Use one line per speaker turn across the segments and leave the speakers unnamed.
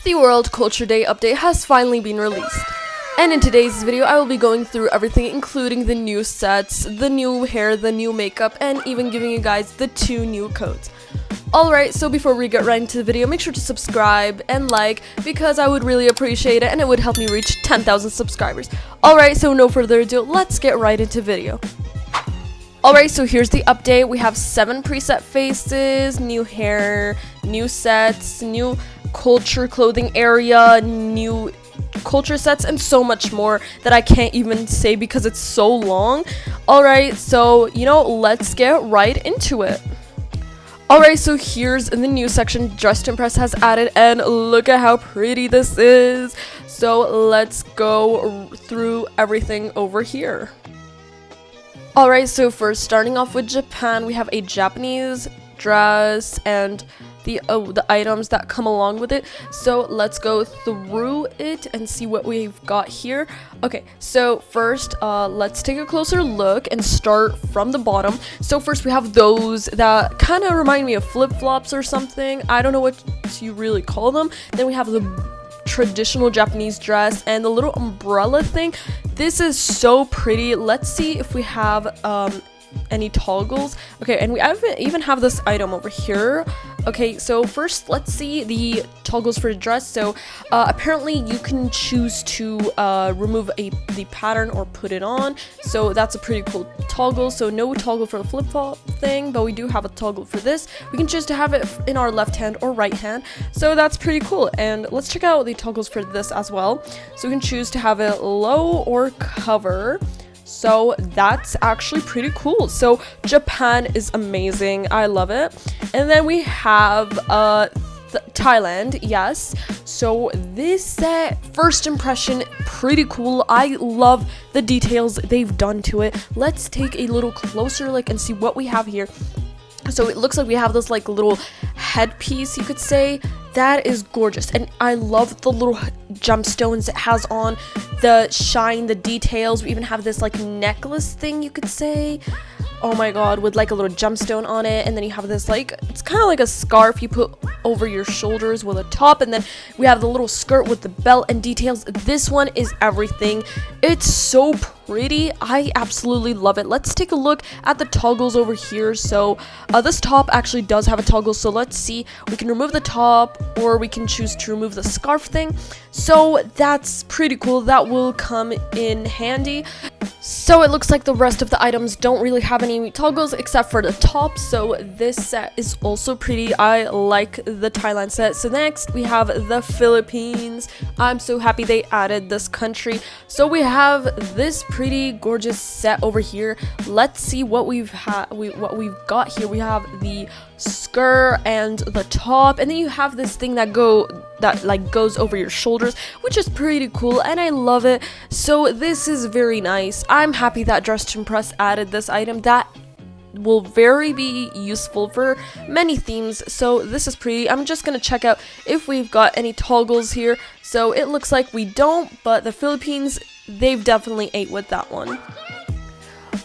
The World Culture Day update has finally been released. And in today's video, I will be going through everything, including the new sets, the new hair, the new makeup, and even giving you guys the 2 new codes. Alright, so before we get right into the video, make sure to subscribe and like, because I would really appreciate it and it would help me reach 10,000 subscribers. Alright, so no further ado, let's get right into video. Alright, so here's the update. We have 7 preset faces, new hair, new sets, new culture clothing area, new culture sets, and so much more that I can't even say because it's so long. Alright, so let's get right into it. Alright, so here's in the news section Dress to Impress has added, and look at how pretty this is. So let's go through everything over here. Alright, so first starting off with Japan, we have a Japanese dress and the items that come along with it. So let's go through it and see what we've got here. Okay, so first let's take a closer look and start from the bottom. So first we have those that kind of remind me of flip-flops or something. I don't know what you really call them. Then we have the traditional Japanese dress and the little umbrella thing. This is so pretty. Let's see if we have any toggles. Okay, and we even have this item over here. Okay, so first let's see the toggles for the dress. So apparently you can choose to remove the pattern or put it on. So that's a pretty cool toggle. So no toggle for the flip-flop thing, but we do have a toggle for this. We can choose to have it in our left hand or right hand. So that's pretty cool. And let's check out the toggles for this as well. So we can choose to have it low or cover. So that's actually pretty cool. So Japan is amazing. I love it. And then we have Thailand. Yes. So this set, first impression, pretty cool. I love the details they've done to it. Let's take a little closer look and see what we have here. So it looks like we have this like little headpiece, you could say. That is gorgeous, and I love the little gemstones it has on, the shine, the details. We even have this like necklace thing, you could say. Oh my god, with like a little gemstone on it. And then you have this like, it's kind of like a scarf you put over your shoulders with a top. And then we have the little skirt with the belt and details. This one is everything. It's so pretty. I absolutely love it. Let's take a look at the toggles over here. So this top actually does have a toggle. So let's see. We can remove the top, or we can choose to remove the scarf thing. So that's pretty cool. That will come in handy. So it looks like the rest of the items don't really have any toggles except for the top. So this set is also pretty. I like the Thailand set. So next we have the Philippines. I'm so happy they added this country. So we have this pretty gorgeous set over here. Let's see what we've got here. We have the skirt and the top, and then you have this thing that goes over your shoulders, which is pretty cool, and I love it. So this is very nice. I'm happy that Dress to Impress added this item. That will be useful for many themes. So this is pretty. I'm just gonna check out if we've got any toggles here. So it looks like we don't, but the Philippines, they've definitely ate with that one.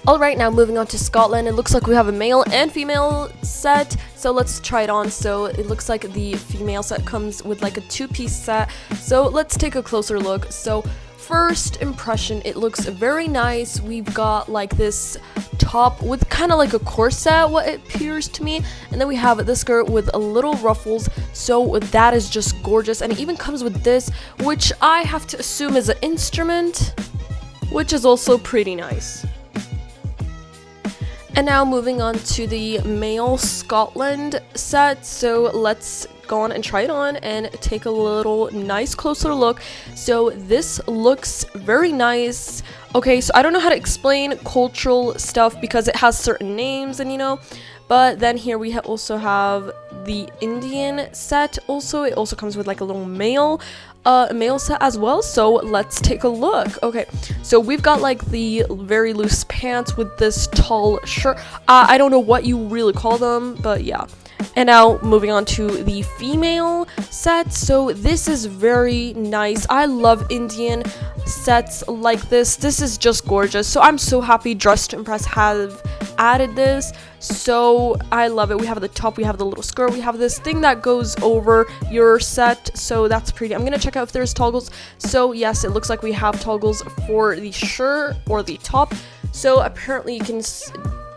Alright, now moving on to Scotland. It looks like we have a male and female set. So let's try it on. So it looks like the female set comes with like a 2-piece set. So let's take a closer look. So first impression, it looks very nice. We've got like this top with kind of like a corset, what it appears to me. And then we have the skirt with a little ruffles. So that is just gorgeous. And it even comes with this, which I have to assume is an instrument, which is also pretty nice. And now moving on to the male Scotland set. So let's go on and try it on and take a little nice closer look. So this looks very nice. Okay, so I don't know how to explain cultural stuff because it has certain names, and but then here we also have the Indian set. Also, it also comes with like a little male set as well. So let's take a look. Okay, so we've got like the very loose pants with this tall shirt. I don't know what you really call them, but yeah. And now moving on to the female set. So this is very nice. I love Indian sets like this. This is just gorgeous. So I'm so happy Dress to Impress have added this, so I love it. We have the top, we have the little skirt, we have this thing that goes over your set, so that's pretty. I'm gonna check out if there's toggles. So yes, it looks like we have toggles for the shirt or the top. So apparently you can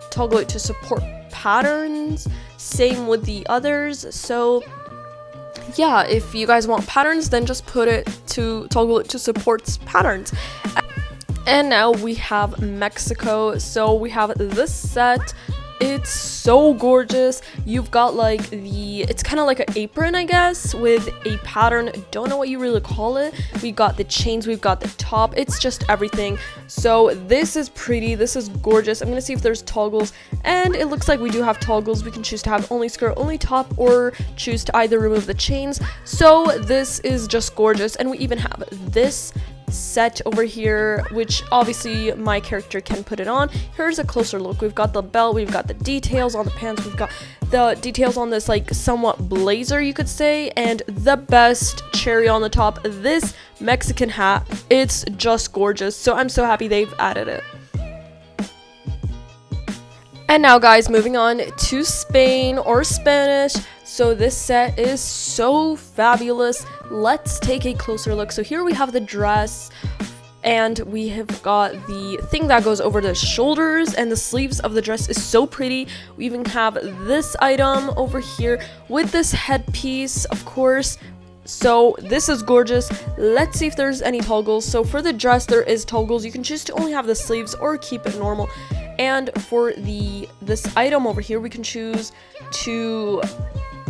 toggle it to support patterns, same with the others. So yeah, if you guys want patterns, then just toggle it to support patterns. And now we have Mexico. So we have this set. It's so gorgeous. You've got like it's kind of like an apron, I guess, with a pattern. Don't know what you really call it. We got the chains, we've got the top. It's just everything. So this is pretty, this is gorgeous. I'm gonna see if there's toggles, and it looks like we do have toggles. We can choose to have only skirt, only top, or choose to either remove the chains. So this is just gorgeous. And we even have this set over here, which obviously my character can put it on. Here's a closer look. We've got the belt, we've got the details on the pants, we've got the details on this like somewhat blazer, you could say, and the best cherry on the top, this Mexican hat. It's just gorgeous, so I'm so happy they've added it. And now guys, moving on to Spain or Spanish. So this set is so fabulous. Let's take a closer look. So here we have the dress, and we have got the thing that goes over the shoulders, and the sleeves of the dress is so pretty. We even have this item over here with this headpiece, of course. So this is gorgeous. Let's see if there's any toggles. So for the dress, there is toggles. You can choose to only have the sleeves or keep it normal. And for this item over here, we can choose to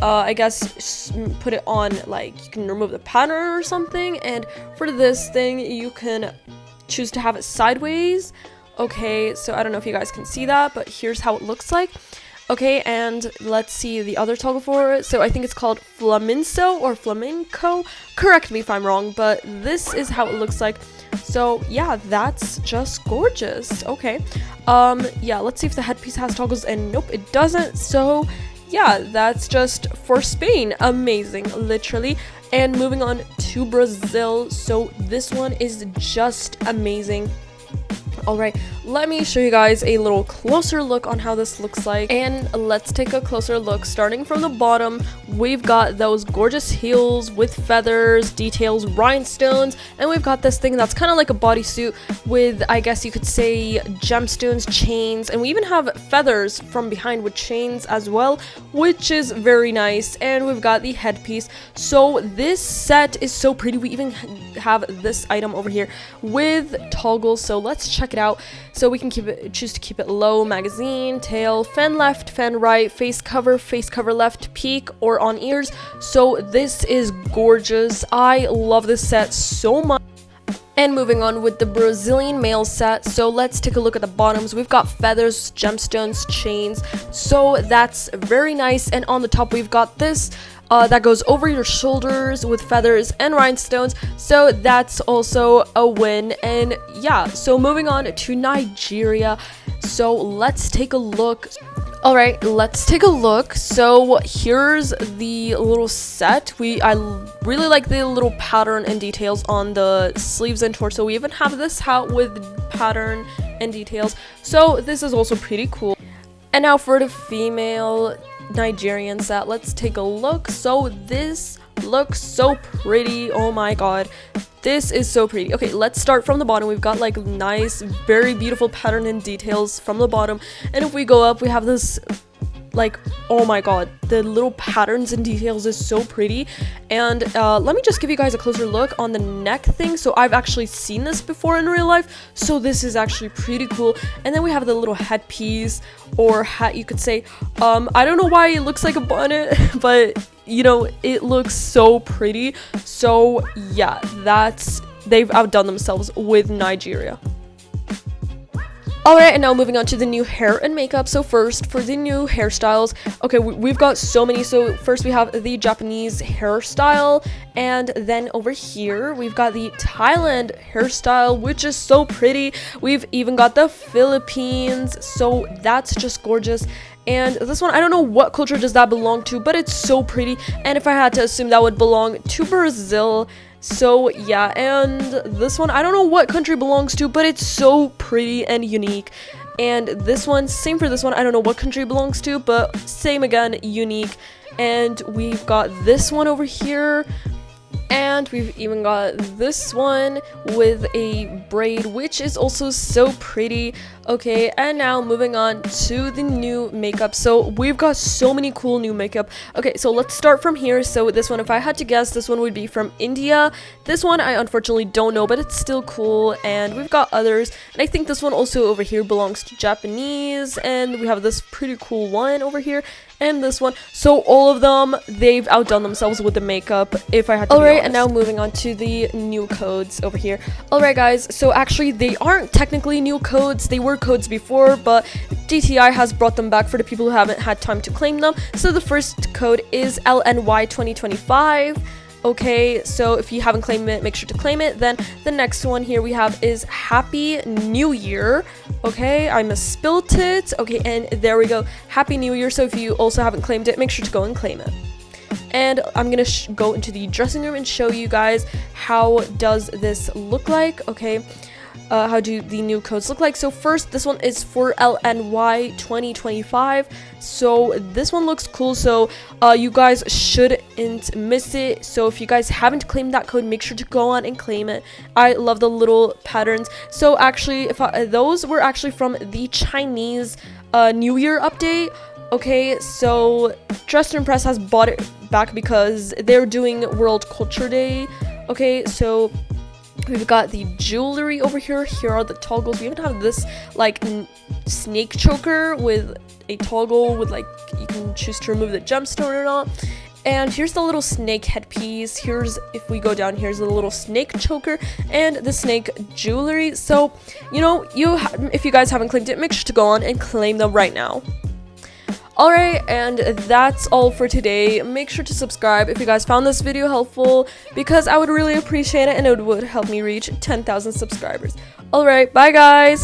I guess put it on, like you can remove the pattern or something. And for this thing, you can choose to have it sideways. Okay, so I don't know if you guys can see that, but here's how it looks like. Okay, and let's see the other toggle for it. So I think it's called flamenco or flamenco. Correct me if I'm wrong, but this is how it looks like. So yeah, that's just gorgeous. Okay, yeah, let's see if the headpiece has toggles, and nope, it doesn't. So yeah, that's just for Spain. Amazing, literally. And moving on to Brazil. So this one is just amazing. All right, let me show you guys a little closer look on how this looks like, and let's take a closer look. Starting from the bottom, we've got those gorgeous heels with feathers, details, rhinestones, and we've got this thing that's kind of like a bodysuit with, I guess you could say, gemstones, chains, and we even have feathers from behind with chains as well, which is very nice. And we've got the headpiece. So this set is so pretty. We even have this item over here with toggles, so let's check it out. So we can choose to keep it low, magazine, tail, fan left, fan right, face cover left, peak, or on ears. So this is gorgeous. I love this set so much. And moving on with the Brazilian male set, so let's take a look at the bottoms. We've got feathers, gemstones, chains, so that's very nice. And on the top, we've got this that goes over your shoulders with feathers and rhinestones, so that's also a win. And yeah, so moving on to Nigeria, so let's take a look. All right, let's take a look. So here's the little set. I really like the little pattern and details on the sleeves and torso. We even have this hat with pattern and details, so this is also pretty cool. And now for the female Nigerian set, let's take a look. So this looks so pretty. Oh my god, this is so pretty. Okay, let's start from the bottom. We've got like nice, very beautiful pattern and details from the bottom, and if we go up, we have this, like, oh my god, the little patterns and details is so pretty. And let me just give you guys a closer look on the neck thing. So I've actually seen this before in real life, so this is actually pretty cool. And then we have the little headpiece or hat, you could say. I don't know why it looks like a bonnet, but you know, it looks so pretty. So yeah, they've outdone themselves with Nigeria. Alright, and now moving on to the new hair and makeup. So first, for the new hairstyles, okay, we've got so many. So first we have the Japanese hairstyle, and then over here we've got the Thailand hairstyle, which is so pretty. We've even got the Philippines, so that's just gorgeous. And this one, I don't know what culture does that belong to, but it's so pretty. And if I had to assume, that would belong to Brazil. So yeah, and this one, I don't know what country belongs to, but it's so pretty and unique. And this one, same for this one. I don't know what country it belongs to, but same again, unique. And we've got this one over here. And we've even got this one with a braid, which is also so pretty. Okay, and now moving on to the new makeup. So we've got so many cool new makeup. Okay, so let's start from here. So this one, if I had to guess, this one would be from India. This one I unfortunately don't know, but it's still cool. And we've got others. And I think this one also over here belongs to Japanese. And we have this pretty cool one over here. And this one. So all of them, they've outdone themselves with the makeup, if I had to be honest. And now moving on to the new codes over here. Alright guys, so actually they aren't technically new codes. They were codes before, but GTI has brought them back for the people who haven't had time to claim them. So the first code is LNY 2025. Okay, so if you haven't claimed it, make sure to claim it. Then the next one here we have is Happy New Year. Okay, I misspelled it. Okay, and there we go. Happy New Year. So if you also haven't claimed it, make sure to go and claim it. And I'm gonna go into the dressing room and show you guys how does this look like. Okay, how do the new codes look like. So first, this one is for LNY 2025. So this one looks cool, so you guys shouldn't miss it. So if you guys haven't claimed that code, make sure to go on and claim it. I love the little patterns. So actually, those were actually from the Chinese New Year update. Okay, so Dress to Impress has bought it back because they're doing World Culture Day. Okay, so we've got the jewelry over here. Here are the toggles. We even have this like snake choker with a toggle with like, you can choose to remove the gemstone or not. And here's the little snake headpiece. Here's, if we go down, here's the little snake choker and the snake jewelry. So, you know, if you guys haven't claimed it, make sure to go on and claim them right now. Alright, and that's all for today. Make sure to subscribe if you guys found this video helpful, because I would really appreciate it and it would help me reach 10,000 subscribers. Alright, bye guys!